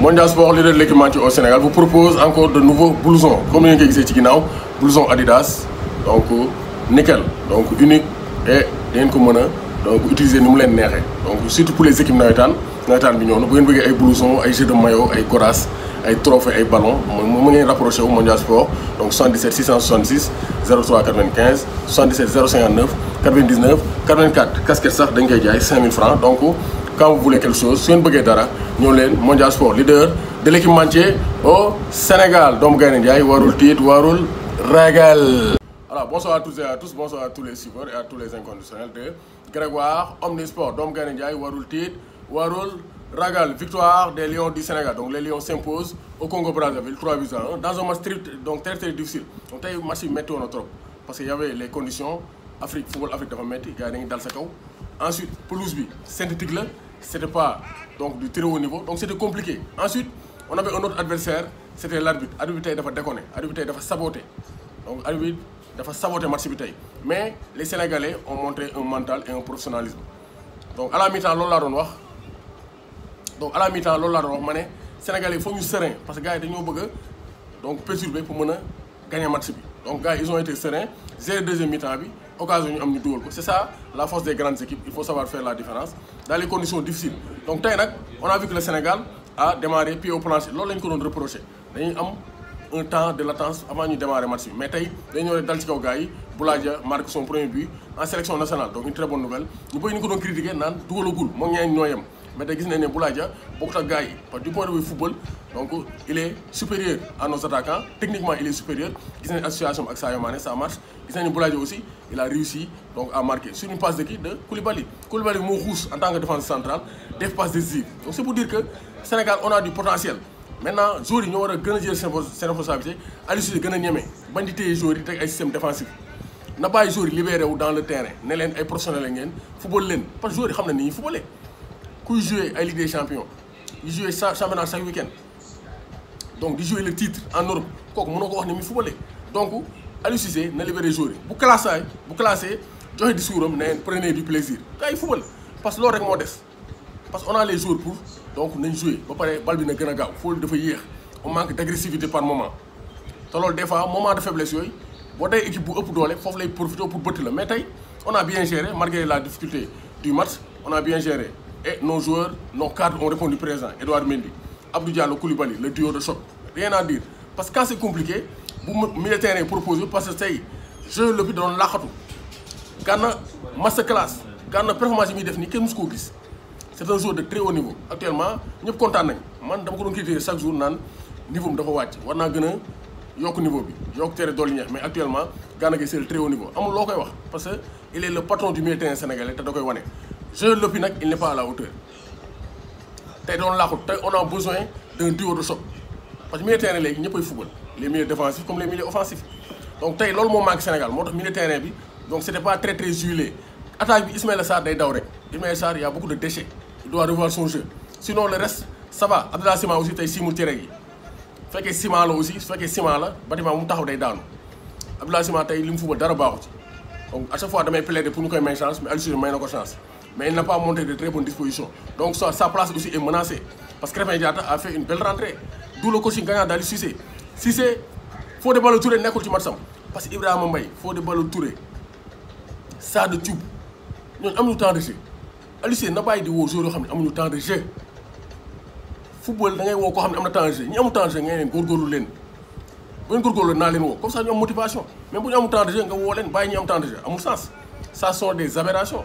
Mondial Sport, leader de l'équipementier au Sénégal, vous propose encore de nouveaux blousons. Comme vous voyez ici, blouson Adidas, donc nickel, donc unique et bien commun, donc utiliser nous les nerfs. Donc surtout pour les équipes naïtan bignon, vous voyez des blousons, des jeux de maillot, des corasses, des trophées, des ballons. Vous pouvez rapprocher au Mondial Sport, donc 77 666 03 95, 77 059 99 84. Casquette ça, d'un 5 000 francs. Donc quand vous voulez quelque chose, si vous voulez dara, nous sommes Mondial Sport, leader de l'équipementier au Sénégal. Donc Ndiaye, warul titre, warul ragal. Alors bonsoir à tous et à tous, bonsoir à tous les suiveurs et à tous les inconditionnels de Grégoire Omnisport. Donc Ndiaye, warul titre, warul ragal. Victoire des Lions du Sénégal. Donc les Lions s'imposent au Congo-Brazzaville 3-1 dans un match donc très difficile. Donc un match météo trop parce qu'il y avait les conditions Afrique football Afrique dafa metti gars yi dal sa kaw. Ensuite pelouse bi synthétique là. C'était pas donc du très haut niveau, donc c'était compliqué. Ensuite, on avait un autre adversaire, c'était l'arbitre. L'arbitre dafa déconné, l'arbitre dafa saboté. Donc l'arbitre dafa saboté le match. Mais les Sénégalais ont montré un mental et un professionnalisme. Donc à la mi-temps, loolu laa doon wax. Donc à la mi-temps, loolu laa doon wax mané Sénégalais il faut ñu serein parce que gars yi dañoo bëgg donc perturber pour mën gagner le match bi. Donc gars ils ont été sereins. Zéro deuxième mi-temps bi. Occasion ñu am ñu dugal ko c'est ça la force des grandes équipes, il faut savoir faire la différence dans les conditions difficiles. Donc tey nag on a vu que le Sénégal a démarré pied au plancher loolu lañ ko doon reproché dañuy am un temps de latence avant ñu démarrer match bi mais tey dañu ñëw dal ci kaw gars yi Boulaye Dia marque son premier but en sélection nationale, donc une très bonne nouvelle. Ñu bëri ñu ko doon critiquer naan dugalagul moom ñaari ñoo yem mais tey gis nañ ne Boulaye Dia bokkut ak gars yi parce que du point de vue football donc il est supérieur à nos attaquants, techniquement il est supérieur. Gis nañ association ak Sadio Mané ça marche. Gis nañ ne Boulaye Dia aussi il a réussi donc à marquer sur une passe de qui de Koulibaly. Koulibaly moo xuus en tant que défenseur central def passe décisive. Donc c'est pour dire que Sénégal on a du potentiel. Maintenant joueurs yi ñoo war a gën a jël seen responsabilité Aliou Cissé gën a ñeme bañ di téye joueurs yi teg ay système défensif na bàyyi joueurs yi libéré wu dans le terrain ne leen ay professionnels ngeen football leen parce que joueurs yi xam na ni ñuy footballé kuy jouer ay Ligue des champions di jouer championnat chaque week-end donc di jouer le titre en Europe kooku mënoo ko wax ne muy footballé donc Aliou Cissé na libéré joueurs yi bu classé joxe discours am ne prenez du plaisir gars yi football parce que loolu rek moo des parce qu'on a les joueurs pour donc nañ jouer ba pare bal bi na gën a gaaw football dafa yéex on manque d'agressivité par moment te loolu des fois moment de faiblesse yooyu boo day équipe bu ëpp doole foofu lay profité pour bëtt la mais tey on a bien géré malgré la difficulté du match on a bien géré et nos joueurs nos cadres ont répondu présent. Edouard Mendy Abdou Diallo Koulibaly le duo de choc rien à dire parce que quand c'est compliqué bu militaire proposé parce que tey jeu le bi doon laaxatu Gana masterclass Gana performance yi muy def nii kenn musu koo gis. C'est un joueur de très haut niveau actuellement ñëpp kontaan nañ man dama ko doon critiquer chaque jour naan niveau bi dafa wàcc war naa gën a yokk niveau bi yokk tere dolli ñeex mais actuellement Gana Gueye c'est le très haut niveau amul loo koy wax parce que il est le patron du milieu terrain sénégalais te da koy wane. Jeu Lopi nag il n'est pas à la hauteur tey doon laaxut tey on a besoin d'un duo de choc parce que milieu terrain léegi ñëppay football les milieux défensifs comme les milieux offensifs donc tey loolu moo manque Sénégal moo tax milieu terrain bi donc c'était pas très huilé attaque bi Ismaïla Sarr day daw rek Ismaïla Sarr il y a beaucoup de déchets. Il doit revoir son jeu. Sinon, le reste, ça va. Abdoulaye Sima aussi, il simul tiré. Fait que Sima là aussi, fait que Sima là, bâtiment mou taxaw day daanu. Abdoulaye Sima tay lim football dara baxu. Donc à chaque fois damay plaider pour nous koy may chance, mais Aliou Cissé may nako chance. Mais il n'a pas montré de très bonnes dispositions. Donc sa place aussi est menacée parce que Krépin Diatta a fait une belle rentrée. D'où le coaching gagnant d'Aliou Cissé. Cissé Fodé Ballo-Touré nekkul ci matcham parce que Ibrahima Mbaye, Fodé Ballo-Touré, Sadio Thioub ñoo amuñu temps de jeu. Aliou Cissé na bàyyi di woo joueurs yoo xam ne amuñu temps de jeu football da ngay woo koo xam ne am na temps de jeu ñi amul temps de jeu ngay leen góorgóorlu leen bu leen góorgóorlu naa leen woo comme ça ñu am motivation mais bu ñu amul temps de jeu nga woo leen bàyyi ñu am temps de jeu amul sens. Ça sont des aberrations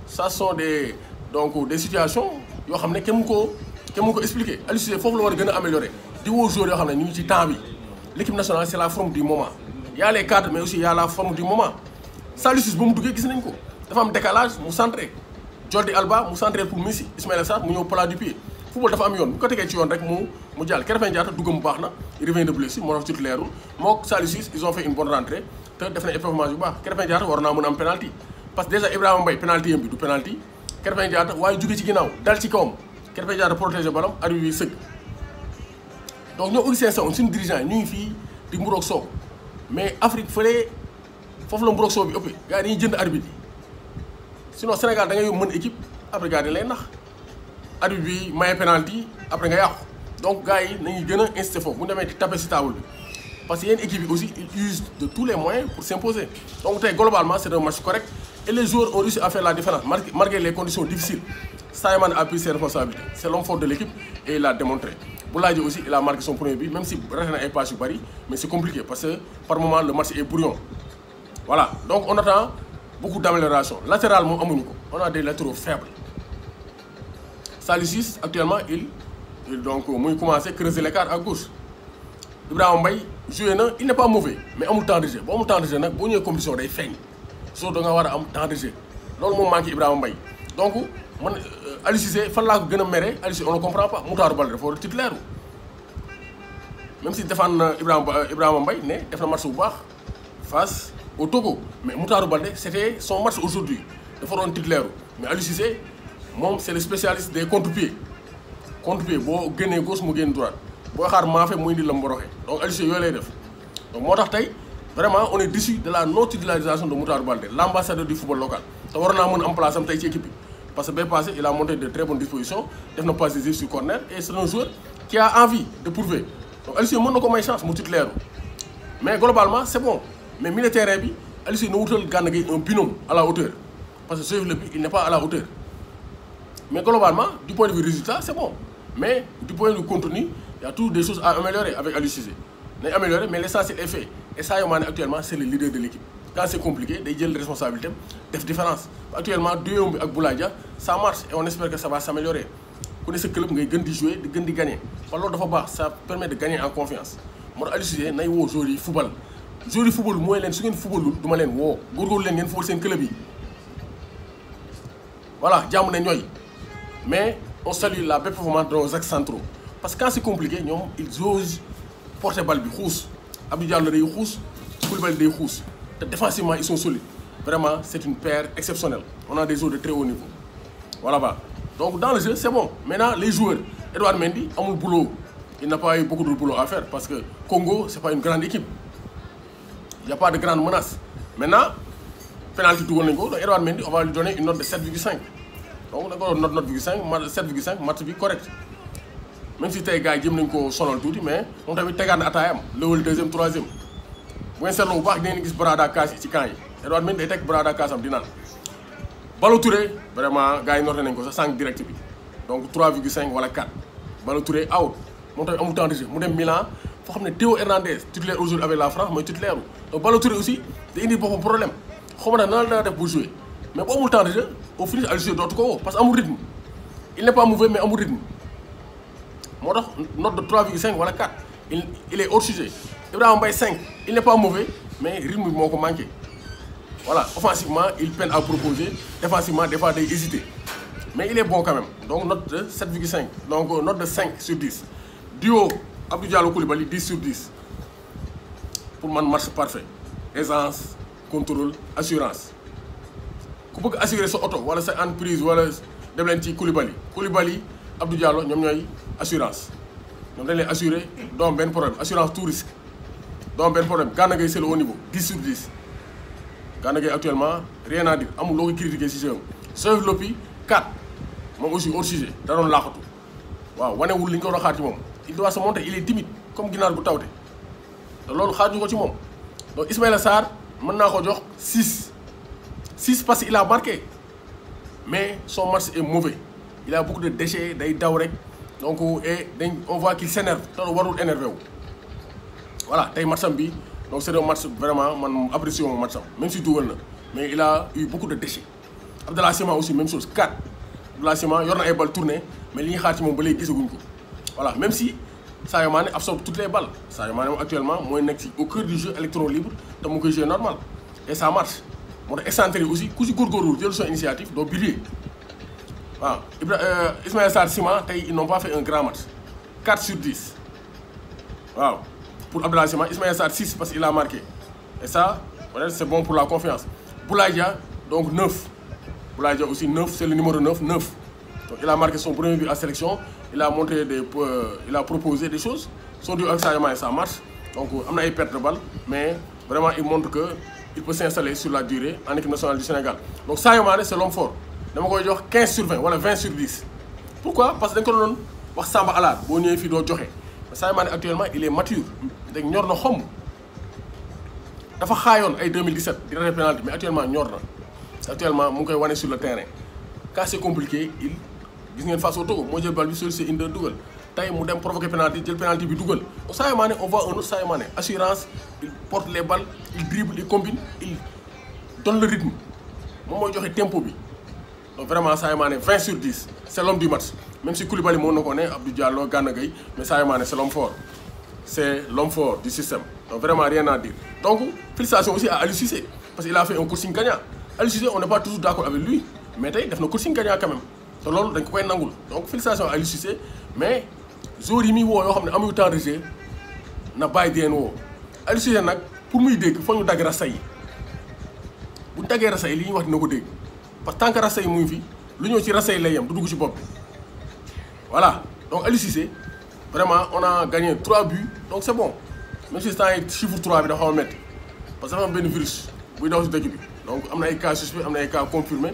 ça sont des donc des situations yoo xam ne kenn mënu ko expliquer. Aliou Cissé foofu la war a gën a améliorer di woo joueurs yoo xam ne ñu ngi ci temps bi l'équipe nationale c'est la forme du moment y a les cadres mais aussi y a la forme du moment Aliou Cissé ba mu duggee gis nañ ko dafa am décalage mu centré. Jordi Alba mu centré pour Messi Ismaïla Sarr mu ñëw plat du pied football dafa am yoon bu ko tegee ci yoon rek mu jàll Krépin Diatta duggam bu baax na il revient de blessure moo tax titulaire mook Saliou Ciss ils ont fait une bonne rentrée te def nañ performance bu baax Krépin Diatta war naa mën a am penalty parce que déjà Ibrahima Mbaye penalty yam bi du penalty Krépin Diatta waaye jóge ci ginnaaw dal ci kawam Krépin Diatta protéger balam arbitre bi sëgg donc ñoo Augustin Senghor suñu dirigeant yi ñu ngi fii di mburoog soow mais Afrique fële foofu la mburoog soow bi ëppee gars yi dañuy jënd arbitre yi sinon Sénégal da ngay mën équipe après gars yi lay nax arbitre bi maye penalty après nga yàqu donc gars yi nañu gën a incité foofu bu ñu demee di taper ci table bi parce que yenn équipe yi aussi ils usent de tous les moyens pour s'imposer donc tey globalement c'est un match correct et les joueurs ont réussi à faire la différence malgré les conditions difficiles. Sadio Mané a pris ses responsabilités c'est l'homme fort de l'équipe et il l'a démontré. Boulaye Dia aussi il a marqué son premier but même si raté na ay passes yu bari mais c'est compliqué parce que par moment le match est brouillon. Voilà donc on attend beaucoup d'amélioration latéral moom amuñu ko on a des latéraux faibles. Saliou Ciss actuellement il donc muy commencé creuser l'écart à gauche. Ibrahima Mbaye joué na il n'est pas mauvais mais amul temps de jeu boo amul temps de jeu nag boo ñëwee compétition day feeñ soo da nga war a am temps de jeu loolu moom manqué Ibrahima Mbaye donc man Aliou Cissé fan laa ko gën a mere Aliou Cissé on ne comprend pas Moutarou Baldé dafa war a titulaire même si defaan na Ibrahima Mbaye ne def na match bu baax face au Togo mais Moutarou Baldé c'était son match aujourd'hui dafa doon titulaire mais Aliou Cissé moom c'est le spécialiste des contre-pieds boo génnee gauche mu génn droite boo xaar maafe muy indi la mboroxe donc Aliou Cissé yooyu lay def donc moo tax tey vraiment on est déçu de la non titularisation de Moutarou Baldé l'ambassadeur du football local te war naa mën am place am tey ci équipe bi parce que bay passé il a montré de très bonnes dispositions def na passe décisive sur corner et c'est un joueur qui a envie de prouver donc Aliou Cissé mën na ko may chance mu titulaire mais globalement c'est bon mais milieu terrain bi Aliou Cissé na wutal Gana Gueye un binôme à la hauteur parce que Sow il n'est pas à la hauteur mais globalement du point de vue résultat c'est bon mais du point de vue contenu il y a toujours des choses à améliorer avec Aliou Cissé nañ améliorer mais l'essentiel est fait et Sadio Mané actuellement c'est le leader de l'équipe quand c'est compliqué day jël responsabilité def différence actuellement duo bi ak Boulaye Dia ça marche et on espère que ça va s'améliorer ku ne sa club ngay gën di jouer di gën di gagner parce que loolu dafa baax ça permet de gagner en confiance moo tax Aliou Cissé nay woo joueurs yi football joueurs yi football mooy leen su ngeen footballul du ma leen woo góorgóorlu leen ngeen football seen club yi voilà jàmm ne ñooy mais on salue la performance de nos axes centraux parce que quand c'est compliqué ñoom ils osent porter balle bi xuus Abdou Diallo day xuus Koulibaly day xuus te défensivement ils sont solides vraiment c'est une paire exceptionnelle on a des joueurs de très haut niveau voilà bah donc dans le jeu c'est bon maintenant les joueurs Edouard Mendy amul boulot il n'a pas eu beaucoup de boulot à faire parce que Congo c'est pas une grande équipe il y a pas de grande menace maintenant penalty dugal nañ ko donc Edouard Mendy on va lui donner une note de 7,5 donc da nga ko note 7,5 match bi correct même si tey gars yi jëm nañ ko sonal tuuti mais moom tamit tegaat na ataayam lewal deuxième troisième bu ngeen seetloo bu baax di ngeen gis Brada Kass yi ci camp yi Edouard Mendy day teg Brada Kassam di naan Ballo Touré vraiment gars yi noté nañ ko sax 5 direct bi donc 3,5 wala 4 Ballo Touré out moom tamit amul temps de jeu mu dem Milan foo xam ne Théo Hernandez titulaire aujourd'hui avec la France mooy titulaire donc Ballo Touré aussi day indi boppam problème xaw ma nag nan la def bu jouer mais bu amul temps de jeu au finish Aliou Cissé dootu ko woo parce que amul rythme il n'est pas mauvais mais amul rythme moo tax note de 3,5 wala 4 il est hors sujet Ibrahima Mbaye 5 il n'est pas mauvais mais rythme bi moo ko manqué voilà offensivement il peine à proposer défensivement des fois day hésiter mais il est bon quand même donc note de 7,5 donc note de 5 sur 10 duo Abdou Diallo Koulibaly 10 sur 10 pour man match parfait aisance contrôle assurance ku bëgg assurer sa oto wala sa entreprise wala dem leen ci Koulibaly Abdou Diallo ñoom ñooy assurance ñoom dañ leen assurer doo am benn problème assurance tout risque doo am benn problème Gana Gueye c'est le haut niveau 10 sur 10 Gana Gueye actuellement rien à dire amul loo koy critiquer ci jeu Sow Lopi 4 moom aussi hors sujet da doon laaxatu waaw wanewul li ñu ko war a xaar ci moom il doit se montrer il est timide comme ginaar bu tawte te loolu xaarñu ko ci moom donc Ismaïla Sarr mën naa ko jox 6 parce qu'il a marqué mais son match est mauvais il a beaucoup de déchets day daw rek donc et on voit qu'il s'énerve te warul énervé wu voilà tey matcham bi donc c'est un match vraiment man apprécié moom matcham même si dugal na mais il a eu beaucoup de déchets Abdallah Sima aussi même chose 4 Abdallah Sima yor na ay balles tournées mais li ñuy xaar ci moom ba léegi gisaguñ ko voilà même si Sadio Mané absorbe toutes les balles Sadio Mané moom actuellement mooy nekk ci au cœur du jeu électron libre te mu koy jouer normal et ça marche moo tax excentré aussi ku ci góorgóorlu jël son initiative doo briller waaw Ismaïla Sarr Sima tey ils n'ont pas fait un grand match 4 sur 10 waaw pour Abdallah Sima Ismaïla Sarr 6 parce qu'il a marqué et ça peut-être c'est bon pour la confiance Boulaye Dia donc 9 Boulaye Dia aussi 9 c'est le numéro 9 donc il a marqué son premier but à sélection il a montré il a proposé des choses son duo avec Sadio Mané ça marche donc am na ay perte de balle mais vraiment il montre que il peut s'installer sur la durée en équipe nationale du Sénégal donc Sadio Mané c'est l'homme fort dama koy jox 15 sur 20 wala 20 sur 10 pourquoi parce que dañ ko doon wax Samba alaat boo ñëwee fii doo joxe Sadio Mané actuellement il est mature dégg ñor na xomb dafa xaayoon ay 2017 di raté penalty mais actuellement ñor na actuellement mu ngi koy wane sur le terrain quand c'est compliqué il gis ngeen face au Togo moo jël bal bi sollicité indi dugal tey mu dem provoqué penalty jël penalty bi dugal Sadio Mané on voit un autre Sadio Mané assurance il porte les balles il dribble il combine il donne le rythme moom mooy joxe tempo bi donc vraiment Sadio Mané 20 sur 10 c'est l'homme du match même si Koulibaly moo na ko ne Abdou Diallo Gana Gueye mais Sadio Mané c'est l'homme fort c'est l'homme fort du système donc vraiment rien à dire donc félicitations aussi à Aliou Cissé parce qu'il a fait un coaching gagnant Aliou Cissé on n'est pas toujours d'accord avec lui mais tey def na coaching gagnant quand même te loolu dañ ko koy nangul donc félicitations à Aliou Cissé mais joueurs yi muy woo yoo xam ne amuñu temps de jeu na bàyyi di leen woo Aliou Cissé nag pour muy dégg foog ñu dagg rasta yi bu ñu daggee rasta yi li ñuy wax dina ko dégg parce que tant que rasta yi muy fi lu ñëw ci rasta yi lay yem du dugg ci bopp bi voilà donc Aliou Cissé vraiment on a gagné 3 buts donc c'est bon même si temps yi chiffre 3 bi dafa xaw a métti parce que dafa am benn virus buy daw si dëkk bi donc am na ay cas suspects am na ay cas confirmés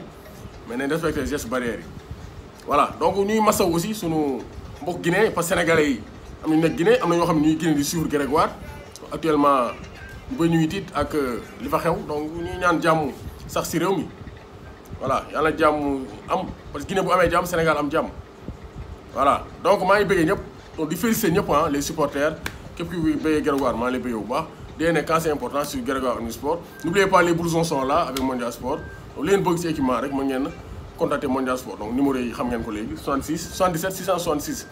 mais nañ respecté gestes barrières yi voilà donc ñuy masaw aussi sunu mbokk Guinée parce que sénégalais yi am nañu nekk Guinée am na ñoo xam ne ñuy Guinée di suivre Grégoire actuellement ñu bëri ñu ngi tiit ak li fa xew donc ñuy ñaan jàmm sax si réew mi voilà yàlla jàmm am parce que Guinée bu amee jàmm Sénégal am jàmm voilà donc maa ngi bëggee ñëpp donc di féliciter ñëpp ah les supporters képp ki bëggee Grégoire maa ngi lay bëggee bu baax di ne quand c'est important sur Grégoire Omnisport n'oubliez pas les blousons sont là avec Mondial Sport donc li ngeen bëgg ci équipement rek mën ngeen contacter Mondial Sport donc numéro yi xam ngeen ko léegi 66 77 666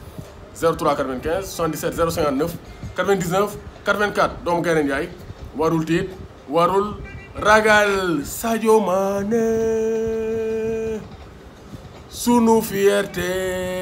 03 95 77 059 99 84 doomu Gaynde Ndiaye warul tiit warul ragal Sadio Mané sunu fierté